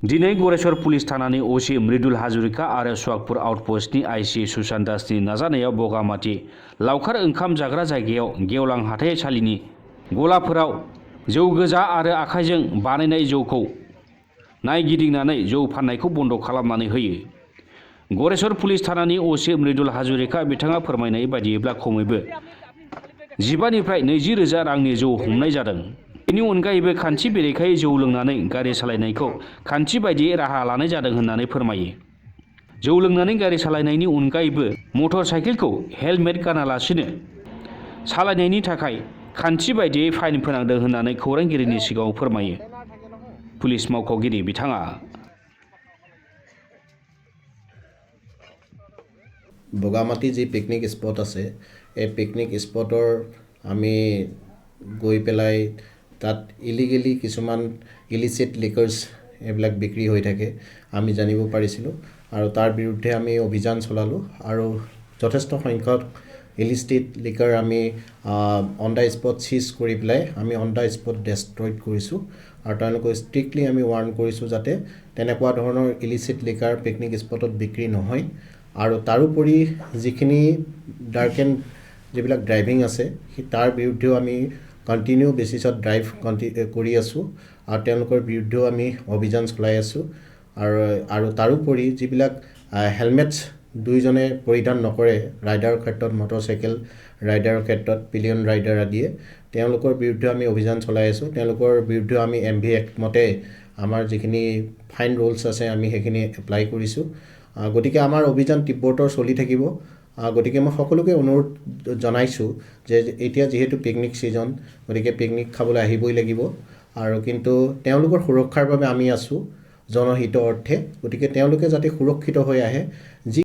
दिनै गरेश्वर पुलिस थानानि ओसि मृदुल हाजरिका आरो सुवागपुर आउटपोस्टनि आइसि सुशांत दासनि नाजानायाव बगामाथि लावखार ओंखाम जाग्रा जायगायाव गेवलां हाथाइसालिनि गलाफोराव जौ गोजा आरो आखाइजों बानायनाय जौखौ नायगिदिंनानै जौ फाननायखौ बन्द खालामनानै होयो। गरेश्वर पुलिस थानानि ओसि मृदुल हाजरिका बिथाङा फोरमायनाय बायदिब्ला खमैबो 15 निफ्राय 20 रोजा रांनि जौ हमनाय जादों। बेनि अनगायैबो खान्थि बेरेखायै जौ लोंनानै गारि सालायनायखौ खान्थि बायदियै राहा लानाय जादों होननानै फोरमायो। जौ लोंनानै गारि सालायनायनि अनगायैबो मटर साइकेलखौ हेलमेट गानालासिनो सालायनायनि थाखाय खान्थि बायदियै फाइन फोनांदों होननानै खौरांगिरिनि सिगाङाव फोरमायो। पुलिस मावख'गिरि बिथाङा বগামাটি যি পিকনিক স্পট আছে এই পিকনিক স্পটৰ আমি গৈ পেলাই তাত ইলিগেলি কিছুমান ইলিচিট লিকাৰ্ছ এইবিলাক বিক্ৰী হৈ থাকে আমি জানিব পাৰিছিলোঁ আৰু তাৰ বিৰুদ্ধে আমি অভিযান চলালোঁ আৰু যথেষ্ট সংখ্যক ইলিচিট লিকাৰ আমি অন দ্য স্পট চিজ কৰি পেলাই আমি অন দ্য স্পট ডেষ্ট্ৰইড কৰিছোঁ আৰু তেওঁলোকক ষ্ট্ৰিক্টলি আমি ৱাৰ্ণ কৰিছোঁ যাতে তেনেকুৱা ধৰণৰ ইলিচিট লিকাৰ পিকনিক স্পটত বিক্ৰী নহয়। আৰু তাৰোপৰি যিখিনি ডাৰ্ক এণ্ড যিবিলাক ড্ৰাইভিং আছে তাৰ বিৰুদ্ধেও আমি কণ্টিনিউ বেচিছত ড্ৰাইভ কৰি আছোঁ আৰু তেওঁলোকৰ বিৰুদ্ধেও আমি অভিযান চলাই আছোঁ আৰু তাৰোপৰি যিবিলাক হেলমেটছ দুইজনে পৰিধান নকৰে ৰাইডাৰৰ ক্ষেত্ৰত মটৰচাইকেল ৰাইডাৰৰ ক্ষেত্ৰত পিলিয়ন ৰাইডাৰ আদিয়ে তেওঁলোকৰ বিৰুদ্ধে আমি অভিযান চলাই আছোঁ। তেওঁলোকৰ বিৰুদ্ধে আমি MV Act মতে আমাৰ যিখিনি ফাইন ৰুলছ আছে আমি সেইখিনি এপ্লাই কৰিছোঁ। গতিকে আমাৰ অভিযান তীব্ৰতৰ চলি থাকিব। গতিকে মই সকলোকে অনুৰোধ জনাইছোঁ যে এতিয়া যিহেতু পিকনিক ছিজন গতিকে পিকনিক খাবলৈ আহিবই লাগিব আৰু কিন্তু তেওঁলোকৰ সুৰক্ষাৰ বাবে আমি আছোঁ জনহিতৰ অৰ্থে। গতিকে তেওঁলোকে যাতে সুৰক্ষিত হৈ আহে।